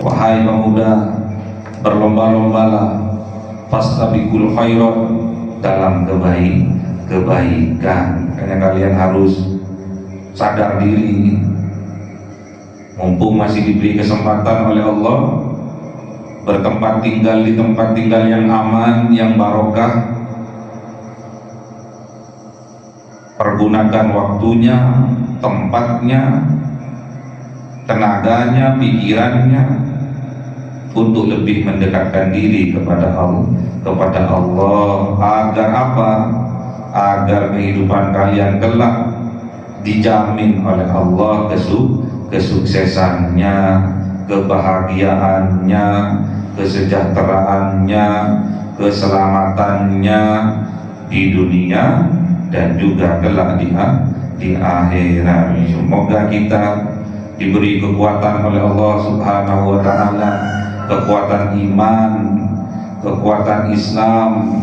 Wahai pemuda, berlomba-lombalah fastabiqul khairat dalam kebaikan. Karena kalian harus sadar diri, mumpung masih diberi kesempatan oleh Allah bertempat tinggal di tempat tinggal yang aman, yang barokah. Pergunakan waktunya, tempatnya, tenaganya, pikirannya untuk lebih mendekatkan diri kepada Allah. Agar apa? Agar kehidupan kalian kelak dijamin oleh Allah kesuksesannya, kebahagiaannya, kesejahteraannya, keselamatannya di dunia dan juga kelak di akhirat. Semoga kita diberi kekuatan oleh Allah Subhanahu wa taala, kekuatan iman, kekuatan Islam,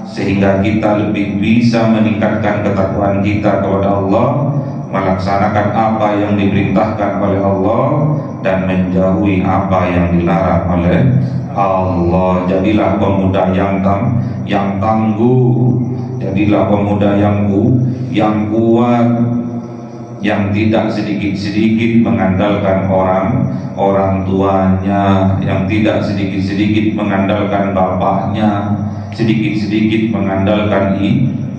sehingga kita lebih bisa meningkatkan ketakwaan kita kepada Allah, melaksanakan apa yang diperintahkan oleh Allah dan menjauhi apa yang dilarang oleh Allah. Jadilah pemuda yang tangguh, jadilah pemuda yang kuat, yang tidak sedikit-sedikit mengandalkan orang tuanya, yang tidak sedikit-sedikit mengandalkan bapaknya, sedikit-sedikit mengandalkan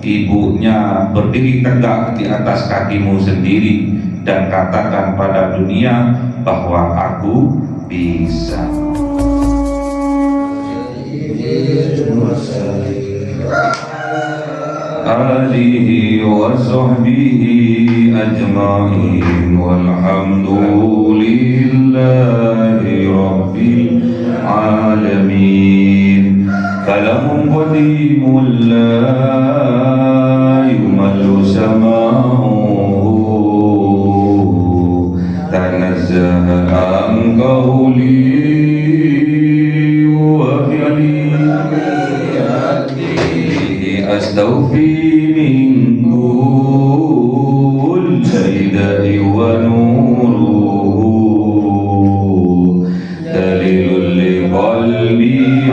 ibunya. Berdiri tegak di atas kakimu sendiri dan katakan pada dunia bahwa aku bisa. Alihi wa sahbihi ajma'in walhamdulillahi rabbil alamin. Kalamun qadimun la yumallu sama'uhu, tanazzaha an qawli wa fi'li, astaghfi min kulli da'i wa nuruhu, dalilul li qalbi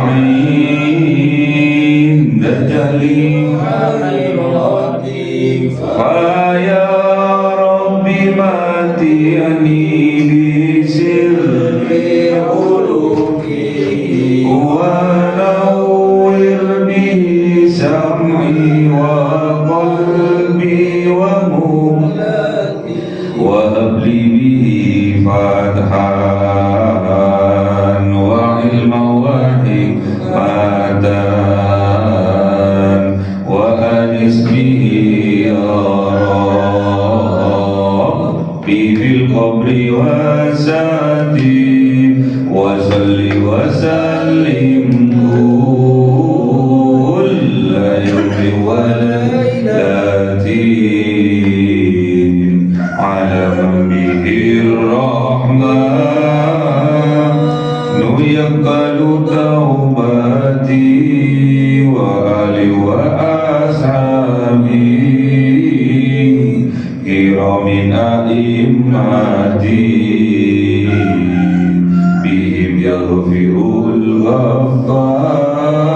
'inda jahli fa ya rabbi mati'ani bi sirri uluki wa nawwir bihi sam'i wa qalbi wa mulati wa habli bihi fathan wa ilma wa hikmatan wa anis bihi ya rabbi fil qabri wa zati wa salli wa sallim yaqbalu taubati wa ali wa ashabi kiramin a'immati bihim yaghfirul ghaffar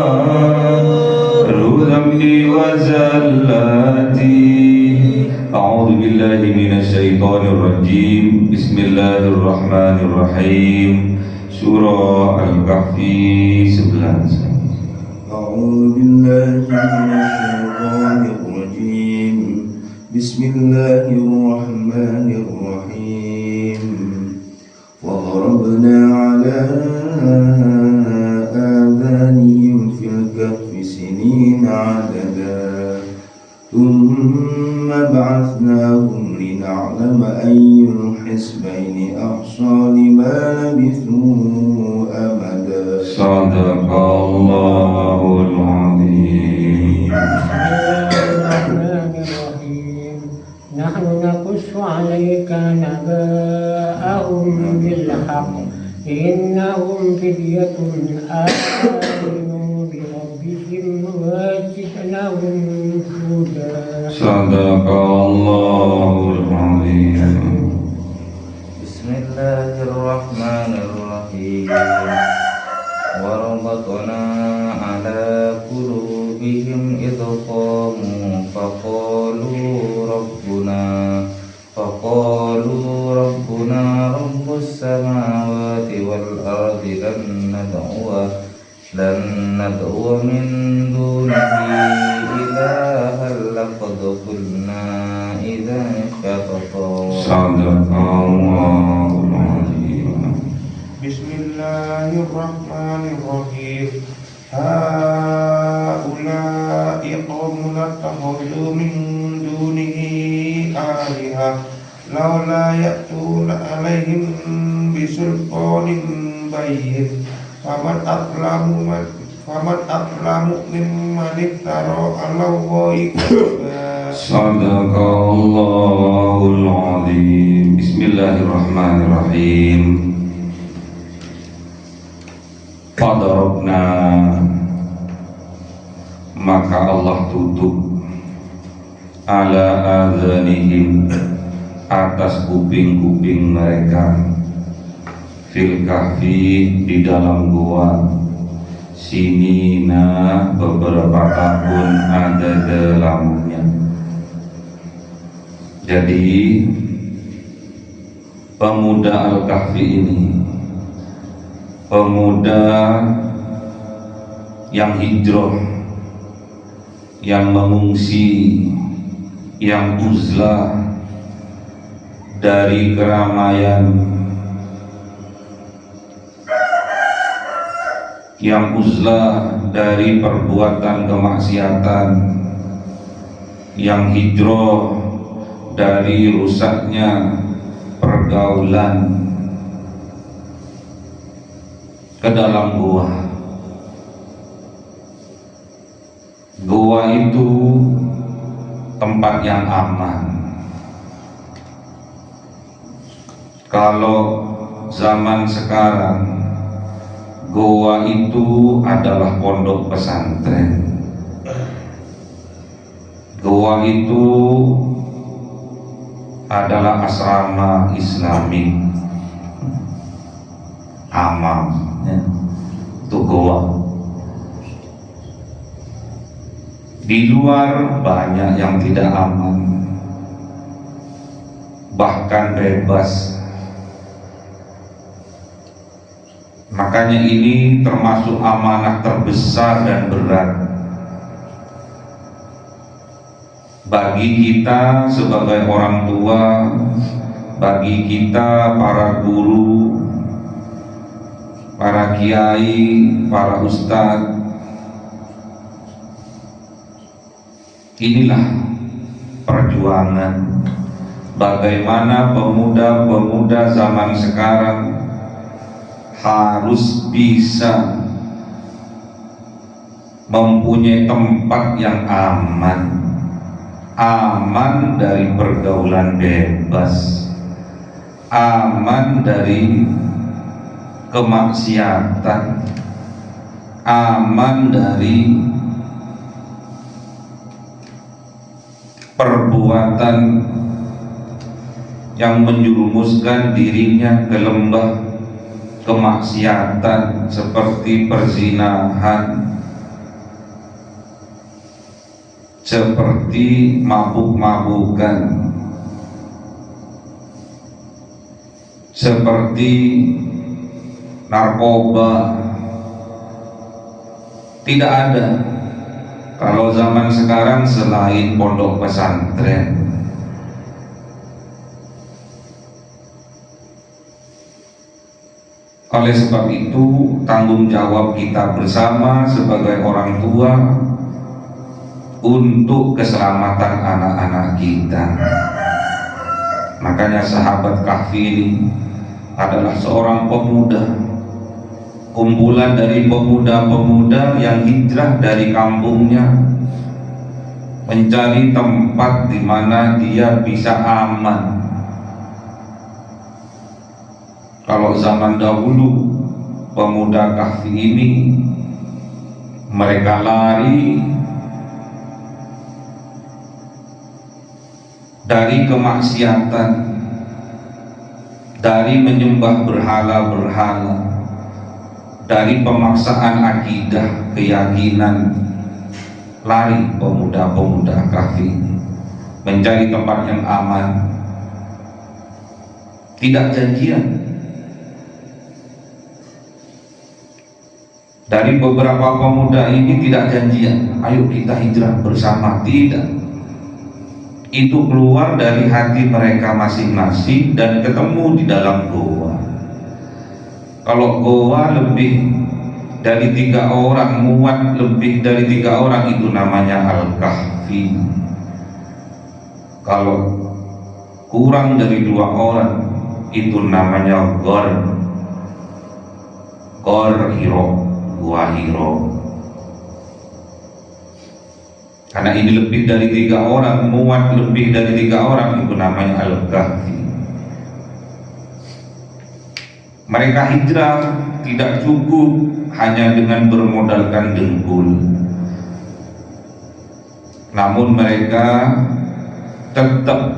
dhambi wa zallati. A'udzu billahi minasy syaithanir rajim. Bismillahirrahmanirrahim. Surah Al-Kahfi 11. A'udzu billahi minasyaitonir rajim. Bismillahirrahmanirrahim. Wa darabna 'ala adhanihim fil kahfi sinina 'adada. Thumma ba'athnahum lina'lama ayyul hisbayni ahsa lima labithu amada. Sadaqallahul azim. Nahnu naqussu 'alaika naba'ahum bil haqq innahum fidyatun amanu bi rabbihim wa zidnahum huda. Sadaqallahul azim. Bismillahirrahmanirrahim. الرحيم وربطنا على قلوبهم إذ قاموا فقالوا ربنا رب السماوات والأرض لن ندعو من دونه إلها لقد قلنا إذا شططا. صدق الله العظيم. بسم الله الرحمن الرحيم. هؤلاء قوم اتخذوا من دونه آلهة لولا يأتون عليهم بسلطان بين فمن أظلم ممن افترى على الله كذبا. صدق الله العظيم. بسم الله الرحمن الرحيم. Fadarabna, maka Allah tutup ala adhanihim, atas kuping-kuping mereka, fil kahfi, di dalam gua, sinina, beberapa tahun ada dalamnya. Jadi pemuda Al-Kahfi ini, pemuda yang hijrah, yang mengungsi, yang uzlah dari keramaian, yang uzlah dari perbuatan kemaksiatan, yang hijrah dari rusaknya pergaulan, ke dalam gua. Gua itu tempat yang aman. Kalau zaman sekarang, gua itu adalah pondok pesantren. Gua itu adalah asrama Islami, amam. Itu goa. Di luar banyak yang tidak aman, bahkan bebas. Makanya ini termasuk amanah terbesar dan berat bagi kita sebagai orang tua, bagi kita para guru, para kiai, para ustadz. Inilah perjuangan bagaimana pemuda-pemuda zaman sekarang harus bisa mempunyai tempat yang aman, aman dari pergaulan bebas, aman dari kemaksiatan, aman dari perbuatan yang menjerumuskan dirinya ke lembah kemaksiatan seperti perzinahan, seperti mabuk-mabukan, seperti narkoba. Tidak ada kalau zaman sekarang selain pondok pesantren. Oleh sebab itu, tanggung jawab kita bersama sebagai orang tua untuk keselamatan anak-anak kita. Makanya sahabat Kahfi ini adalah seorang pemuda, kumpulan dari pemuda-pemuda yang hijrah dari kampungnya, mencari tempat di mana dia bisa aman. Kalau zaman dahulu pemuda Kahfi ini mereka lari dari kemaksiatan, dari menyembah berhala-berhala, dari pemaksaan akidah, keyakinan, lari pemuda-pemuda kahfi mencari tempat yang aman, tidak janjian. Dari beberapa pemuda ini tidak janjian, ayo kita hijrah bersama, tidak. Itu keluar dari hati mereka masing-masing dan ketemu di dalam goa. Kalau goa lebih dari 3 orang, muat lebih dari 3 orang, itu namanya al-kahfi. Kalau kurang dari 2 orang, itu namanya gor Hiro, gua Hiro. Karena ini lebih dari 3 orang, muat lebih dari 3 orang, itu namanya al-kahfi. Mereka hijrah tidak cukup hanya dengan bermodalkan dengkul, namun mereka tetap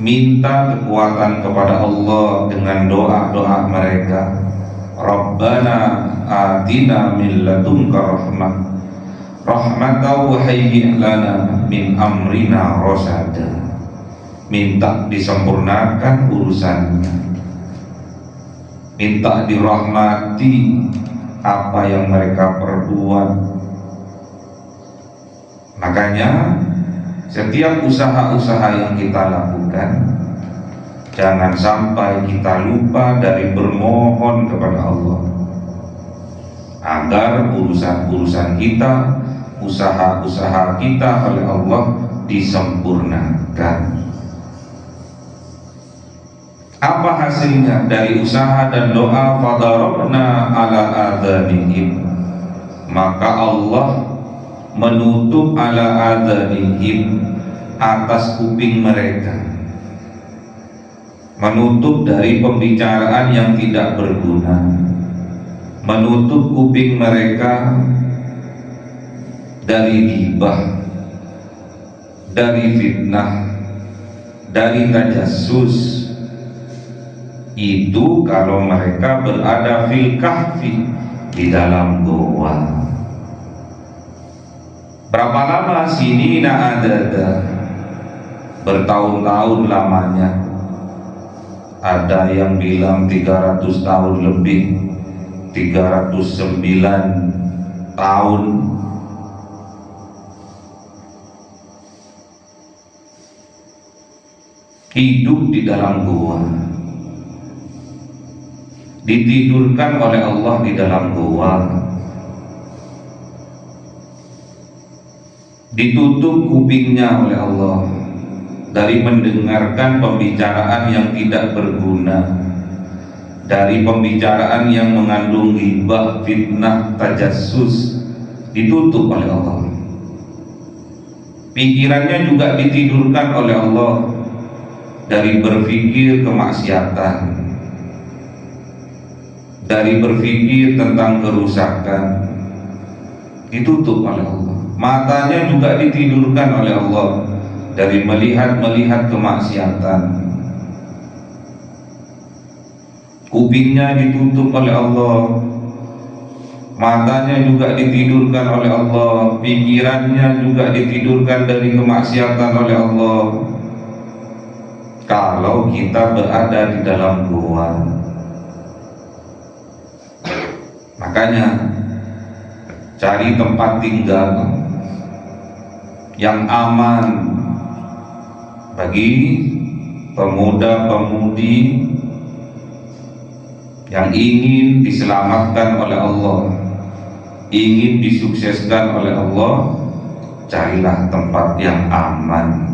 minta kekuatan kepada Allah dengan doa-doa mereka. Rabbana atina min ladunka rahmah rahmatan wa hayyi' lana min amrina rasada. Minta disempurnakan urusannya, minta dirahmati apa yang mereka perbuat. Makanya setiap usaha-usaha yang kita lakukan, jangan sampai kita lupa dari bermohon kepada Allah agar urusan-urusan kita, usaha-usaha kita oleh Allah disempurnakan. Apa hasilnya dari usaha dan doa? Fadarabna ala adhanihim, maka Allah menutup ala adhanihim, atas kuping mereka, menutup dari pembicaraan yang tidak berguna, menutup kuping mereka dari ghibah, dari fitnah, dari tajassus. Itu kalau mereka berada fil kahfi, di dalam goa. Berapa lama? Sinina adada, bertahun-tahun lamanya. Ada yang bilang 300 tahun lebih, 309 tahun. Hidup di dalam goa, ditidurkan oleh Allah di dalam goa, ditutup kupingnya oleh Allah dari mendengarkan pembicaraan yang tidak berguna, dari pembicaraan yang mengandung ghibah, fitnah, tajassus, ditutup oleh Allah. Pikirannya juga ditidurkan oleh Allah dari berpikir kemaksiatan, dari berpikir tentang kerusakan, ditutup oleh Allah. Matanya juga ditidurkan oleh Allah dari melihat kemaksiatan. Kupingnya ditutup oleh Allah, matanya juga ditidurkan oleh Allah, pikirannya juga ditidurkan dari kemaksiatan oleh Allah. Kalau kita berada di dalam goa, makanya cari tempat tinggal yang aman bagi pemuda-pemudi yang ingin diselamatkan oleh Allah, ingin disukseskan oleh Allah. Carilah tempat yang aman,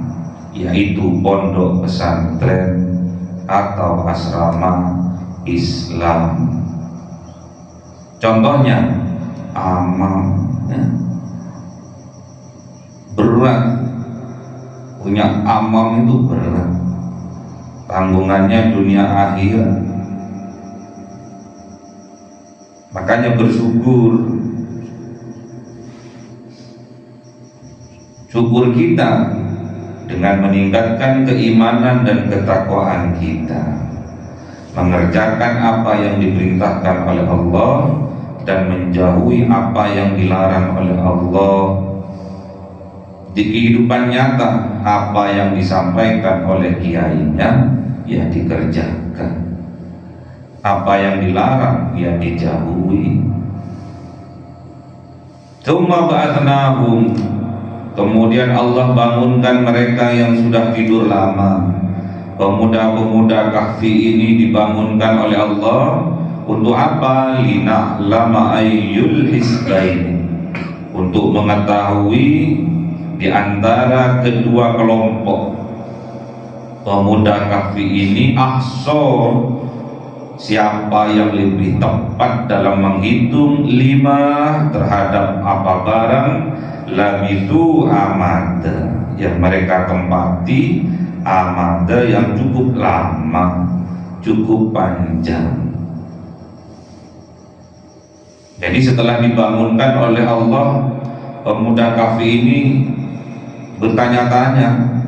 yaitu pondok pesantren atau asrama Islam. Contohnya amal, ya. Berat, punya amal itu berat, tanggungannya dunia akhirat. Makanya bersyukur, syukur kita dengan meningkatkan keimanan dan ketakwaan kita. mengerjakan apa yang diperintahkan oleh Allah dan menjauhi apa yang dilarang oleh Allah. Di kehidupan nyata, apa yang disampaikan oleh kiainya ya dikerjakan, apa yang dilarang ya dijauhi. Tsumma ba'atnahum, kemudian Allah bangunkan mereka yang sudah tidur lama. Pemuda-pemuda Kahfi ini dibangunkan oleh Allah untuk apa? Lina'lama ayyul hisbaini, untuk mengetahui di antara kedua kelompok pemuda Kahfi ini siapa yang lebih tepat dalam menghitung lima terhadap apa barang labitu amada yang mereka tempati, amada yang cukup lama, cukup panjang. Jadi setelah dibangunkan oleh Allah, pemuda Kahfi ini bertanya-tanya,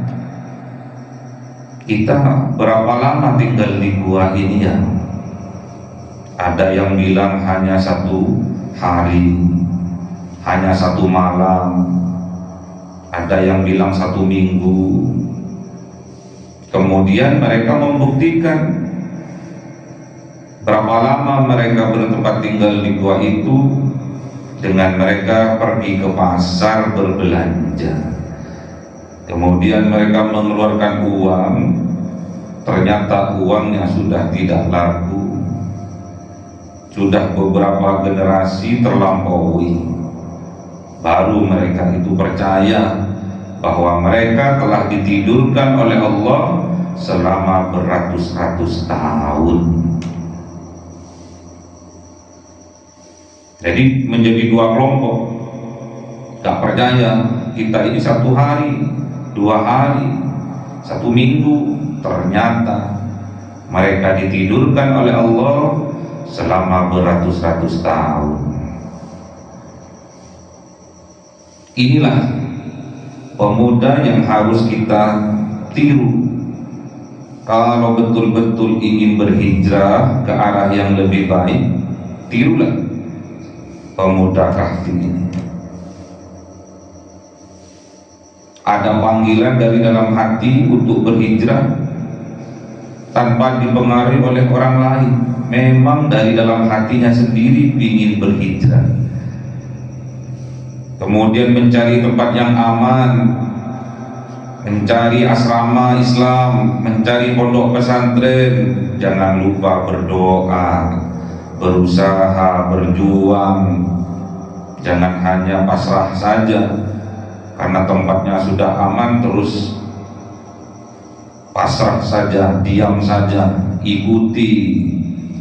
kita berapa lama tinggal di gua ini ya? Ada yang bilang hanya 1 hari, hanya 1 malam, ada yang bilang 1 minggu. Kemudian mereka membuktikan berapa lama mereka bertempat tinggal di gua itu dengan mereka pergi ke pasar berbelanja. Kemudian mereka mengeluarkan uang, ternyata uangnya sudah tidak laku, sudah beberapa generasi terlampaui. Baru mereka itu percaya bahwa mereka telah ditidurkan oleh Allah selama beratus-ratus tahun. Jadi menjadi 2 kelompok. Gak percaya kita ini 1 hari, 2 hari, 1 minggu. Ternyata mereka ditidurkan oleh Allah selama beratus-ratus tahun. Inilah pemuda yang harus kita tiru kalau betul-betul ingin berhijrah ke arah yang lebih baik. Tirulah pemuda Kahfi ini. Ada panggilan dari dalam hati untuk berhijrah tanpa dipengaruhi oleh orang lain. Memang dari dalam hatinya sendiri ingin berhijrah, kemudian mencari tempat yang aman, mencari asrama Islam, mencari pondok pesantren. Jangan lupa berdoa, berusaha, berjuang. Jangan hanya pasrah saja karena tempatnya sudah aman terus pasrah saja, diam saja, ikuti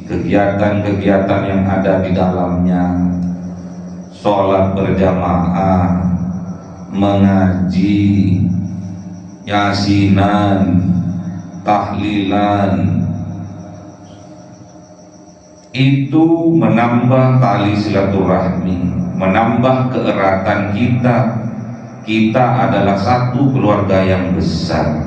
kegiatan-kegiatan yang ada di dalamnya. Sholat berjamaah, mengaji, yasinan, tahlilan, itu menambah tali silaturahmi, menambah keeratan kita. Kita adalah satu keluarga yang besar.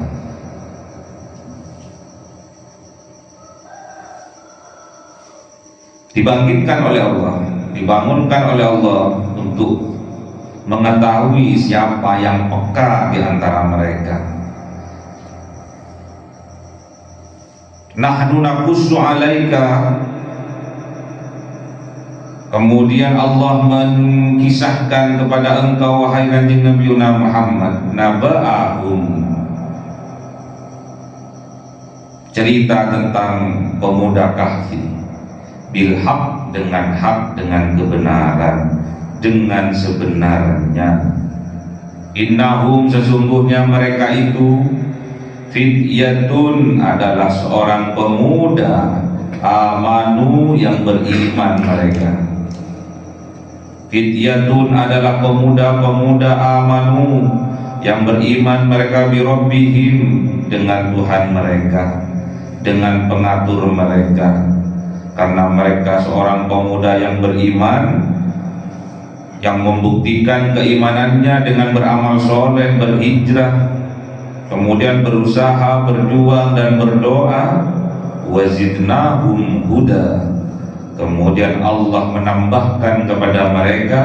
Dibangkitkan oleh Allah, dibangunkan oleh Allah untuk mengetahui siapa yang peka di antara mereka. Nahnu naqussu 'alaika, kemudian Allah menkisahkan kepada engkau wahai kanjeng Nabi Muhammad, naba'ahum, cerita tentang pemuda Kahfi, bilhaq, dengan hak, dengan kebenaran, dengan sebenarnya. Innahum, sesungguhnya mereka itu, fityatun, adalah seorang pemuda, amanu, yang beriman mereka. Fityatun adalah pemuda-pemuda amanu, yang beriman mereka bi rabbihim, dengan Tuhan mereka, dengan pengatur mereka. Karena mereka seorang pemuda yang beriman, yang membuktikan keimanannya dengan beramal soleh, berhijrah, kemudian berusaha, berjuang dan berdoa. wazidnahum huda. Kemudian Allah menambahkan kepada mereka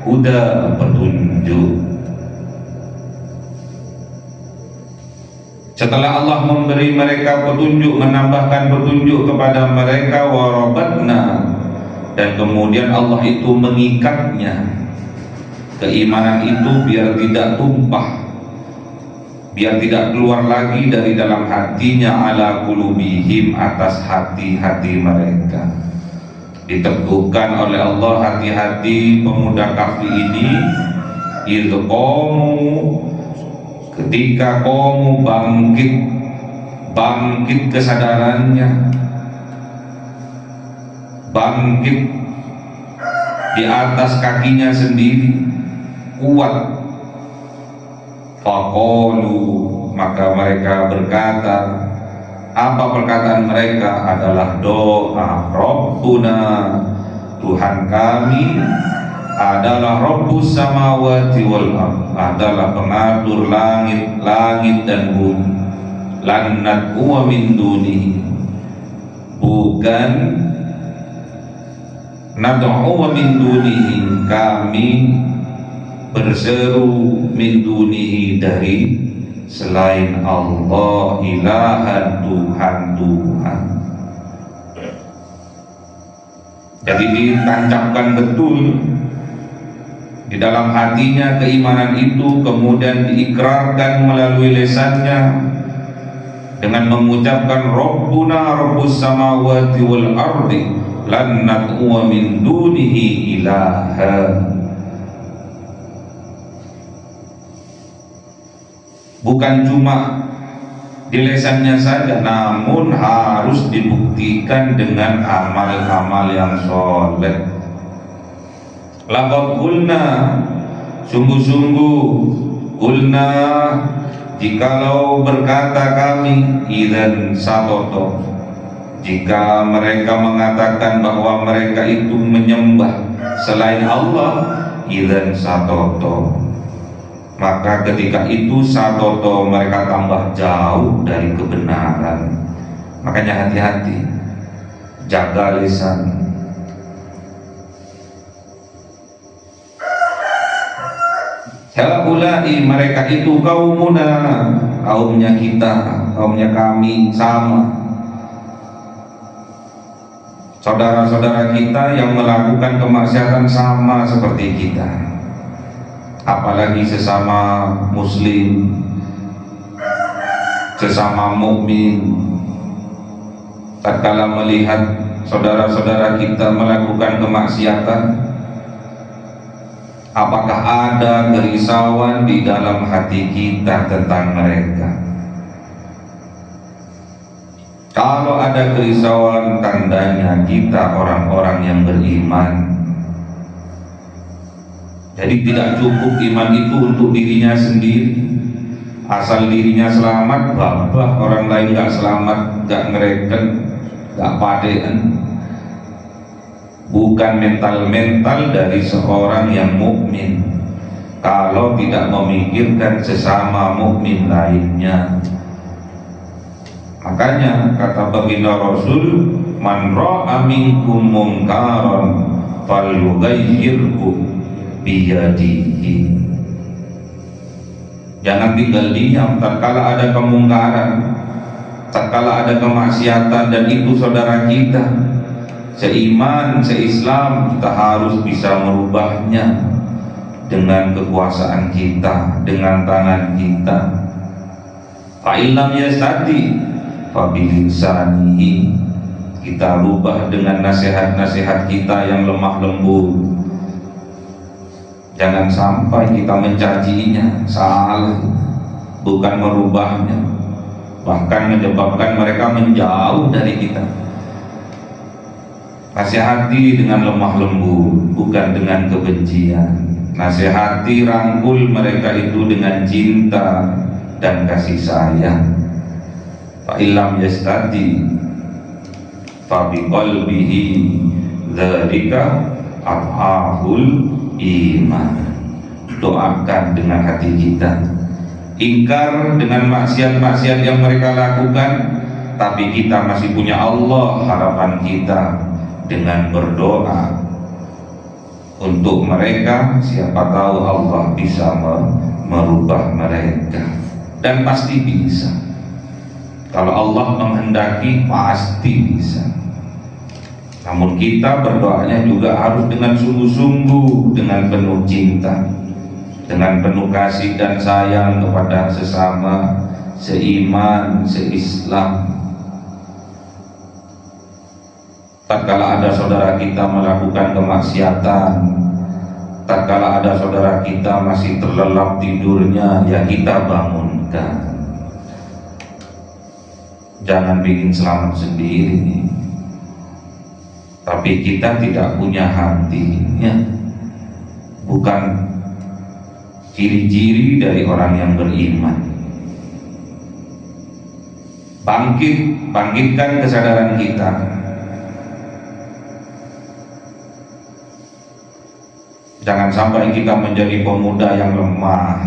huda, petunjuk. Setelah Allah memberi mereka petunjuk, menambahkan petunjuk kepada mereka, warabatna, dan kemudian Allah itu mengikatnya, keimanan itu biar tidak tumpah, biar tidak keluar lagi dari dalam hatinya, ala qulubihim, atas hati-hati mereka. Diteguhkan oleh Allah hati-hati pemuda kafir ini, idqamu, ketika kamu bangkit kesadarannya, bangkit di atas kakinya sendiri, kuat. Faqalu, maka mereka berkata, apa perkataan mereka? Adalah doa, Rabbuna, Tuhan kami adalah Rabbus samawati wal ardh, adalah pengatur langit dan bumi. Lan nad'u min dunihi, bukan nad'u min dunihi, kami berseru min dunihi, dari selain Allah, ilahan, Tuhan. Jadi ditancapkan betul di dalam hatinya keimanan itu, kemudian diikrarkan melalui lisannya dengan mengucapkan Rabbuna Rabbus samawati wal ardi lan nad'u min dunihi ilaha. Bukan cuma di lisannya saja, namun harus dibuktikan dengan amal-amal yang soleh. Laqad qulna, sungguh-sungguh, qulna, jikalau berkata kami, idzan satoto, jika mereka mengatakan bahwa mereka itu menyembah selain Allah, idzan satoto, maka ketika itu satoto, mereka tambah jauh dari kebenaran. Makanya hati-hati, jaga lisan. Haulai, mereka itu kaumuna, kaumnya kita, kaumnya kami, sama saudara-saudara kita yang melakukan kemaksiatan sama seperti kita. Apalagi sesama muslim, sesama mukmin, tatkala melihat saudara-saudara kita melakukan kemaksiatan, apakah ada kerisauan di dalam hati kita tentang mereka? Kalau ada kerisauan, tandanya kita orang-orang yang beriman. Jadi tidak cukup iman itu untuk dirinya sendiri. Asal dirinya selamat, babah orang lain gak selamat, gak ngereken, gak padean. Bukan mental-mental dari seorang yang mukmin kalau tidak memikirkan sesama mukmin lainnya. Makanya kata baginda Rasul, man ra'a minkum munkaran falyughayyirhu biyadihi. Jangan tinggal diam tatkala ada kemungkaran, tatkala ada kemaksiatan, dan itu saudara kita seiman, seislam, kita harus bisa merubahnya dengan kekuasaan kita, dengan tangan kita. Fa'ilam yastati fabilisanihi, kita rubah dengan nasihat-nasihat kita yang lemah lembut. Jangan sampai kita mencacinya, salah, bukan merubahnya, bahkan menyebabkan mereka menjauh dari kita. Nasihati dengan lemah lembut, bukan dengan kebencian. Nasihati, rangkul mereka itu dengan cinta dan kasih sayang. Fa'ilam yastati fabiqalbihi dzalika adhaful iman. Doakan dengan hati kita. Ingkar dengan maksiat-maksiat yang mereka lakukan, tapi kita masih punya Allah. Harapan kita dengan berdoa untuk mereka, siapa tahu Allah bisa merubah mereka, dan pasti bisa. Kalau Allah menghendaki pasti bisa. Namun kita berdoanya juga harus dengan sungguh-sungguh, dengan penuh cinta, dengan penuh kasih dan sayang kepada sesama seiman, seislam. Tatkala ada saudara kita melakukan kemaksiatan, tatkala ada saudara kita masih terlelap tidurnya, ya kita bangunkan. Jangan bikin selamat sendiri. Tapi kita tidak punya hatinya. Bukan ciri-ciri dari orang yang beriman. Bangkitkan kesadaran kita. Jangan sampai kita menjadi pemuda yang lemah.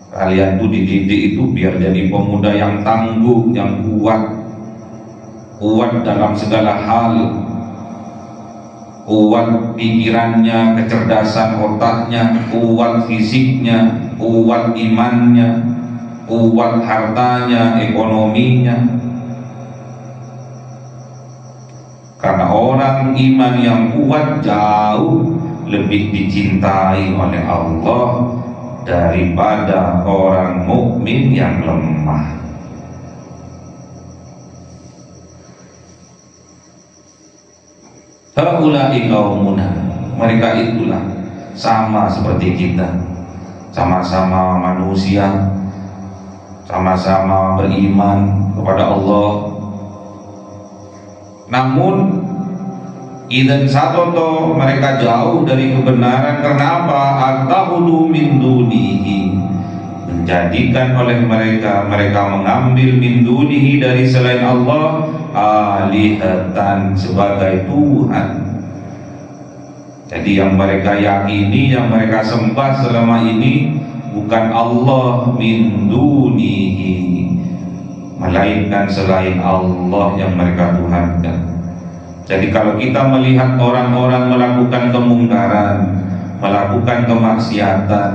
Kalian tuh dididik itu biar jadi pemuda yang tangguh, yang kuat dalam segala hal, kuat pikirannya, kecerdasan otaknya, kuat fisiknya, kuat imannya, kuat hartanya, ekonominya. Karena orang iman yang kuat jauh lebih dicintai oleh Allah daripada orang mukmin yang lemah. Haula'i qaumuna, mereka itulah sama seperti kita, sama-sama manusia, sama-sama beriman kepada Allah. Namun idzan satoto, mereka jauh dari kebenaran. Karena apa? At-takhulu min dunihi, menjadikan oleh mereka mengambil min dunihi, dari selain Allah, alihatan, sebagai Tuhan. Jadi yang mereka yakini, yang mereka sembah selama ini bukan Allah min dunihi, melainkan selain Allah yang mereka tuhankan. Jadi kalau kita melihat orang-orang melakukan kemungkaran, melakukan kemaksiatan,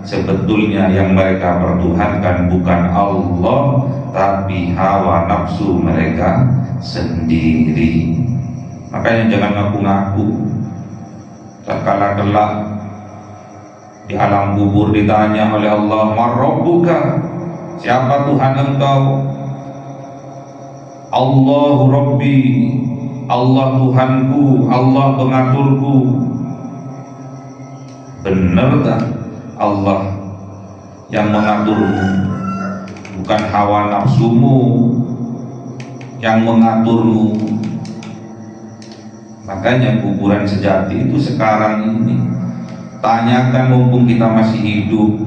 sebetulnya yang mereka pertuhankan bukan Allah, tapi hawa nafsu mereka sendiri. Makanya jangan ngaku-ngaku. Tatkala kelak di alam kubur ditanya oleh Allah, "Man rabbuka?" Siapa Tuhan engkau? Allahu Rabbi, Allah Tuhanku, Allah pengaturku. Benar tak Allah yang mengaturmu? Bukan hawa nafsumu yang mengaturmu. Makanya kuburan sejati itu sekarang ini, tanyakan mumpung kita masih hidup,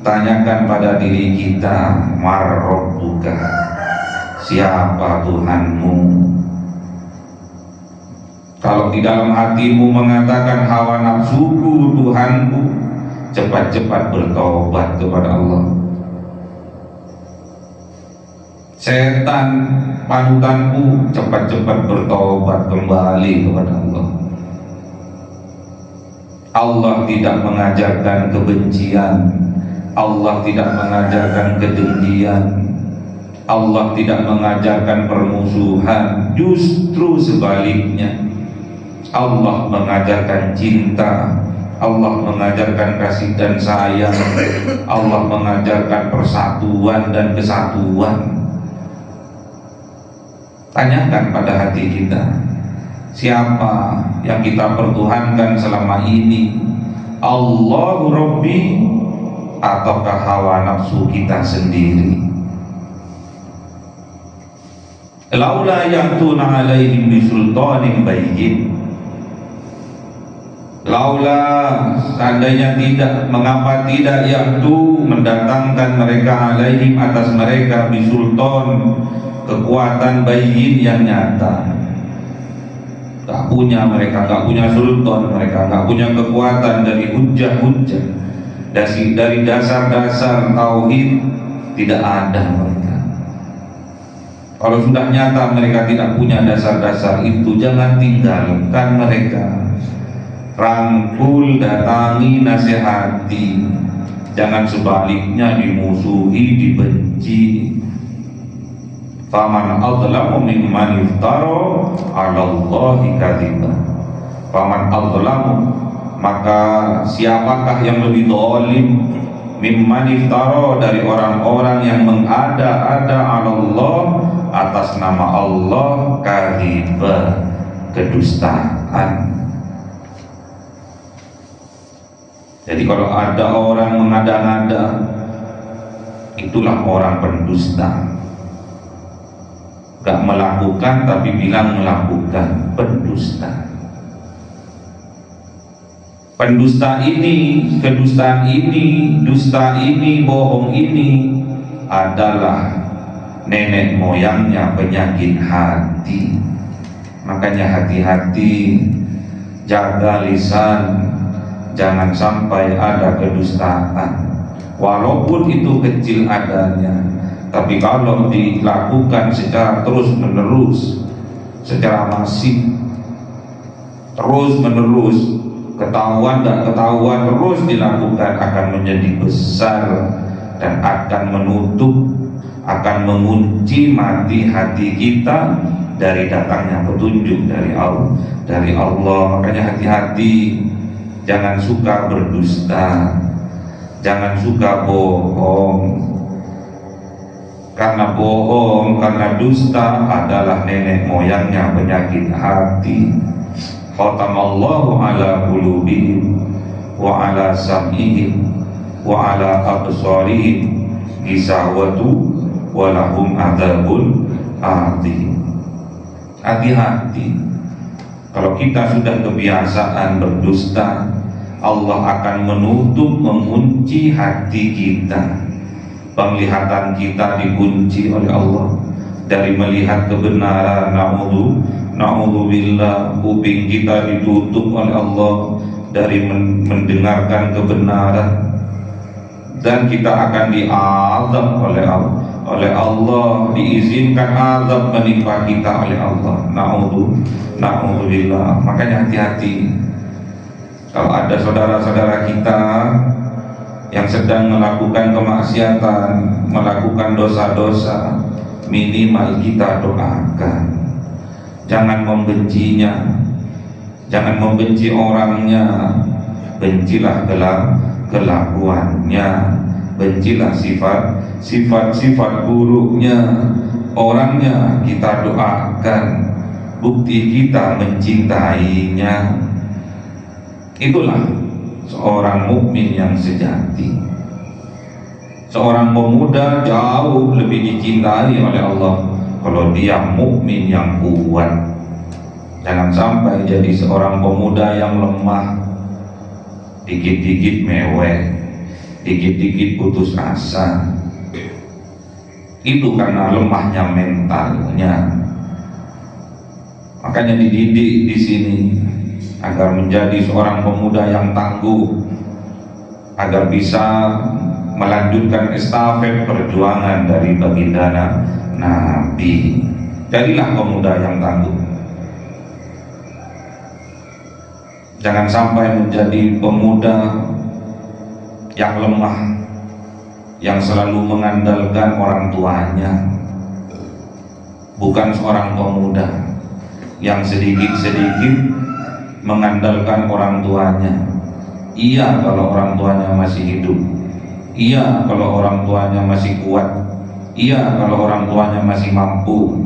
tanyakan pada diri kita, mar rabbuka, siapa Tuhanmu? Kalau di dalam hatimu mengatakan hawa nafsuku Tuhanku, cepat-cepat bertobat kepada Allah. Setan panutanku, cepat-cepat bertobat kembali kepada Allah. Allah tidak mengajarkan kebencian, Allah tidak mengajarkan kedengkian, Allah tidak mengajarkan permusuhan. Justru sebaliknya, Allah mengajarkan cinta, Allah mengajarkan kasih dan sayang, Allah mengajarkan persatuan dan kesatuan. Tanyakan pada hati kita, siapa yang kita pertuhankan selama ini? Allahu Rabbi ataukah hawa nafsu kita sendiri? Laula ya'tuna 'alaihim bisultanin bayyin. Laula, seandainya tidak, mengapa tidak ya'tu, mendatangkan mereka alaihim, atas mereka, bisultan, kekuatan bayyin yang nyata. Gak punya mereka, gak punya sultan mereka, gak punya kekuatan dari hujah-hujah, dari dasar-dasar tauhid, tidak ada mereka. Kalau sudah nyata mereka tidak punya dasar-dasar itu, jangan tinggalkan mereka. Rangkul, datangi, nasihati. Jangan sebaliknya dimusuhi, dibenci. Faman adzlamu mimman iftara 'ala Allahi kadziba. Faman adzlamu, maka siapakah yang lebih zalim, mimman iftara, dari orang-orang yang mengada-ada 'ala Allah, atas nama Allah, kadziba, kedustaan. Jadi kalau ada orang mengada-ngada, itulah orang pendusta. Gak melakukan tapi bilang melakukan, pendusta. Pendusta ini, kedustaan ini, dusta ini, bohong ini adalah nenek moyangnya penyakit hati. Makanya hati-hati, jaga lisan, jangan sampai ada kedustaan. Walaupun itu kecil adanya, tapi kalau dilakukan secara terus menerus, secara masif, terus menerus, ketahuan dan ketahuan terus dilakukan, akan menjadi besar dan akan menutup, akan mengunci mati hati kita dari datangnya petunjuk dari Allah. Makanya hati-hati, jangan suka berdusta, jangan suka bohong. Karena bohong, karena dusta adalah nenek moyangnya penyakit hati. Khatamallahu ala qulubihim wa ala sam'ihim wa ala absarihim gisawatu wa lahum adzabun adzim. Hati-hati, kalau kita sudah kebiasaan berdusta, Allah akan menutup, mengunci hati kita. Penglihatan kita dikunci oleh Allah dari melihat kebenaran. Na'udzubillah, kuping kita ditutup oleh Allah dari mendengarkan kebenaran, dan kita akan diazab oleh Allah, diizinkan azab menimpa kita oleh Allah. Na'udzubillah. Makanya hati-hati kalau ada saudara-saudara kita yang sedang melakukan kemaksiatan, melakukan dosa-dosa, minimal kita doakan. Jangan membencinya, jangan membenci orangnya, bencilah kelakuannya, bencilah sifat buruknya. Orangnya kita doakan, bukti kita mencintainya. Itulah seorang mukmin yang sejati. Seorang pemuda jauh lebih dicintai oleh Allah kalau dia mukmin yang kuat. Jangan sampai jadi seorang pemuda yang lemah, dikit-dikit mewek, dikit-dikit putus asa. Itu karena lemahnya mentalnya. Makanya dididik di sini agar menjadi seorang pemuda yang tangguh, agar bisa melanjutkan estafet perjuangan dari baginda Nabi. Jadilah pemuda yang tangguh. Jangan sampai menjadi pemuda yang lemah, yang selalu mengandalkan orang tuanya. Bukan seorang pemuda yang sedikit-sedikit mengandalkan orang tuanya. Iya kalau orang tuanya masih hidup, iya kalau orang tuanya masih kuat, iya kalau orang tuanya masih mampu.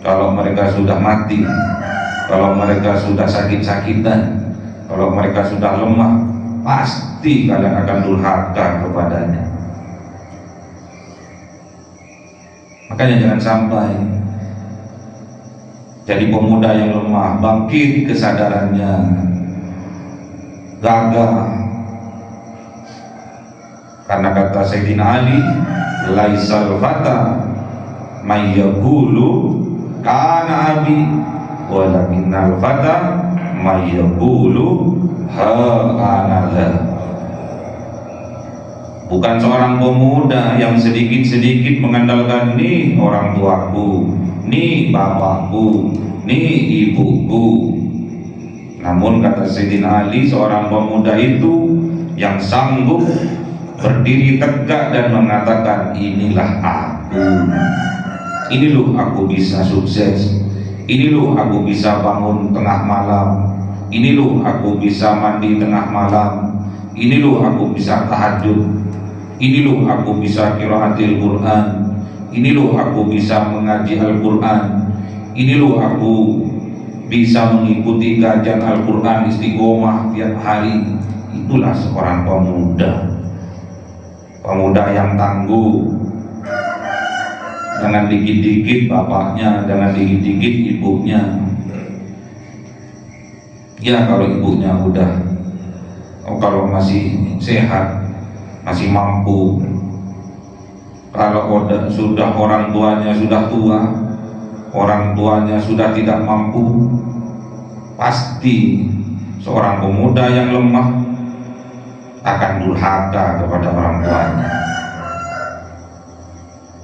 Kalau mereka sudah mati, kalau mereka sudah sakit-sakitan, kalau mereka sudah lemah, pasti kalian akan durhaka kepadanya. Makanya jangan sampai jadi pemuda yang lemah, bangkit kesadarannya, gagah. Karena kata Sayyidina Ali, laisal fata may yaqulu kana abi, walakinnal fata may yaqulu ha ana la. bukan seorang pemuda yang sedikit-sedikit mengandalkan nih orang tuaku, nih bapakku, nih ibuku. Namun kata Sayyidina Ali, seorang pemuda itu yang sanggup berdiri tegak dan mengatakan, inilah aku, ini loh aku bisa sukses, ini loh aku bisa bangun tengah malam, ini loh aku bisa mandi tengah malam, ini loh aku bisa tahajud, ini loh aku bisa qiraatil Quran, ini loh aku bisa mengaji Al-Quran, ini loh aku bisa mengikuti kajian Al-Quran istiqomah tiap hari. Itulah seorang pemuda, pemuda yang tangguh. Jangan dikit-dikit bapaknya, jangan dikit-dikit ibunya. Ya kalau ibunya kalau masih sehat, masih mampu. Kalau sudah orang tuanya sudah tua, orang tuanya sudah tidak mampu, pasti seorang pemuda yang lemah akan durhaka kepada orang tuanya,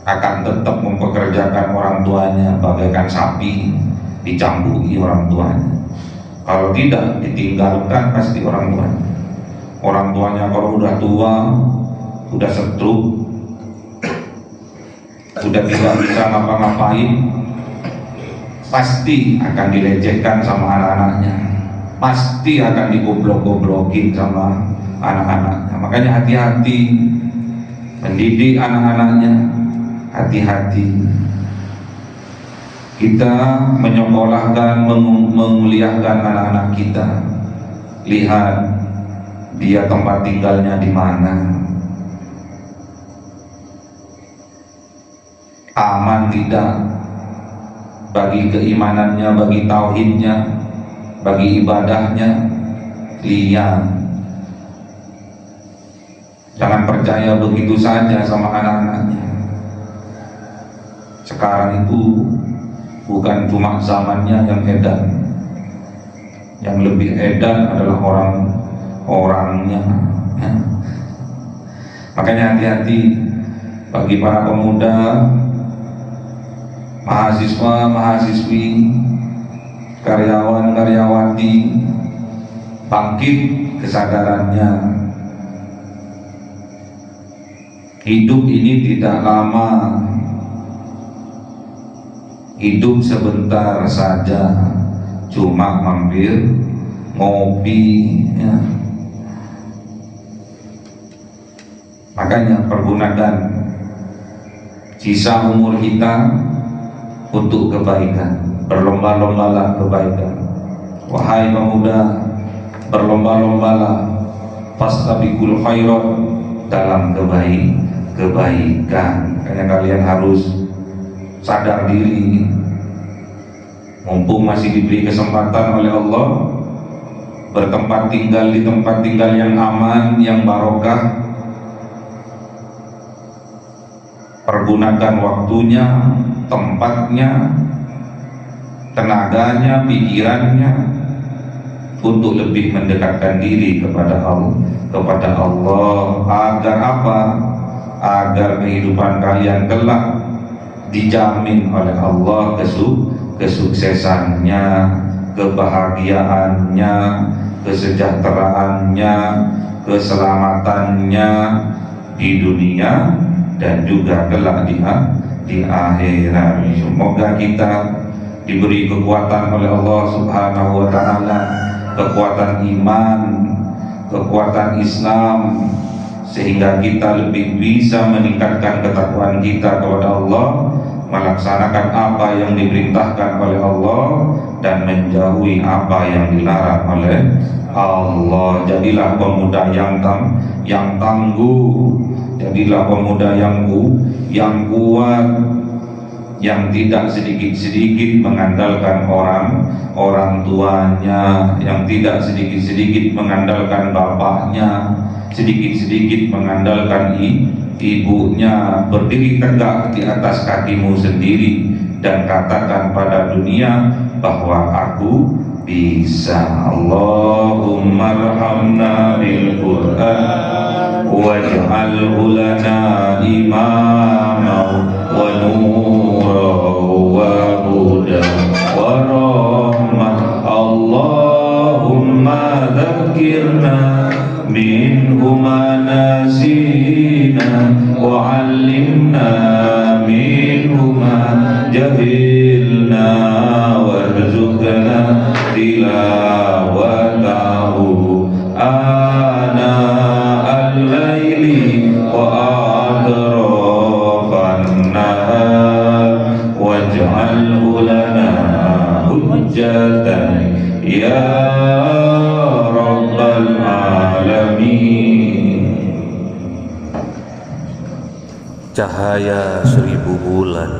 akan tetap mempekerjakan orang tuanya bagaikan sapi dicambui orang tuanya. Kalau tidak ditinggalkan pasti orang tuanya. Orang tuanya kalau udah tua, udah stroke, sudah tidak bisa ngapa-ngapain, pasti akan dilecehkan sama anak-anaknya, pasti akan digoblok-goblokin sama anak-anaknya. Makanya hati-hati mendidik anak-anaknya, hati-hati kita menyekolahkan, memuliakan anak-anak kita. Lihat dia tempat tinggalnya di mana, aman tidak bagi keimanannya, bagi tauhidnya, bagi ibadahnya. Lihat, jangan percaya begitu saja sama anak-anaknya. Sekarang itu bukan cuma zamannya yang edan, yang lebih edan adalah orang-orangnya. Makanya hati-hati bagi para pemuda, mahasiswa, mahasiswi, karyawan, karyawati, bangkit kesadarannya. Hidup ini tidak lama, hidup sebentar saja, cuma mampir ngopi ya. Makanya pergunakan sisa umur kita untuk kebaikan, berlomba-lombalah kebaikan. Wahai pemuda, berlomba-lombalah fastabiqul khairat, dalam kebaikan. Makanya kalian harus sadar diri, mumpung masih diberi kesempatan oleh Allah bertempat tinggal di tempat tinggal yang aman, yang barokah. Pergunakan waktunya, tempatnya, tenaganya, pikirannya untuk lebih mendekatkan diri kepada Allah. Agar apa? Agar kehidupan kalian kelak dijamin oleh Allah kesuksesannya, kebahagiaannya, kesejahteraannya, keselamatannya di dunia dan juga kelak di akhirat. Semoga kita diberi kekuatan oleh Allah Subhanahu wa taala, kekuatan iman, kekuatan Islam, sehingga kita lebih bisa meningkatkan ketakwaan kita kepada Allah, melaksanakan apa yang diperintahkan oleh Allah dan menjauhi apa yang dilarang oleh Allah. Jadilah pemuda yang tangguh, jadilah pemuda yang kuat, yang tidak sedikit-sedikit mengandalkan orang tuanya, yang tidak sedikit-sedikit mengandalkan bapaknya, sedikit-sedikit mengandalkan ibunya. Berdiri tegak di atas kakimu sendiri dan katakan pada dunia bahwa aku bisa. Allahumma arhamna bil Qur'an واجعله لنا إماما ونورا وهدى ورحمة اللهم ذكرنا منه ما نسينا وعلمنا منه ما جهلنا وارزقنا تلاوته آناء الليل وأطراف النهار واجعله لنا حجة يا رب العالمين. Cahaya 1000 bulan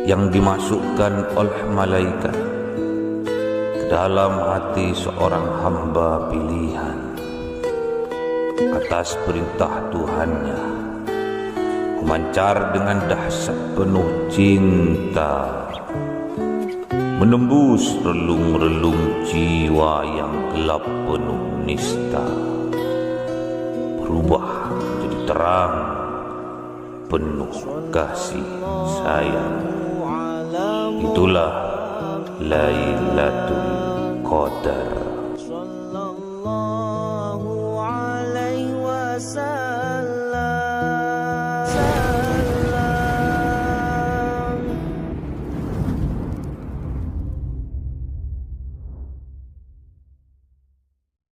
yang dimasukkan oleh malaikat ke dalam hati seorang hamba pilihan atas perintah Tuhannya, memancar dengan dahsyat penuh cinta, menembus relung-relung jiwa yang gelap penuh nista, berubah menjadi terang penuh kasih sayang. Itulah Lailatul Qadar.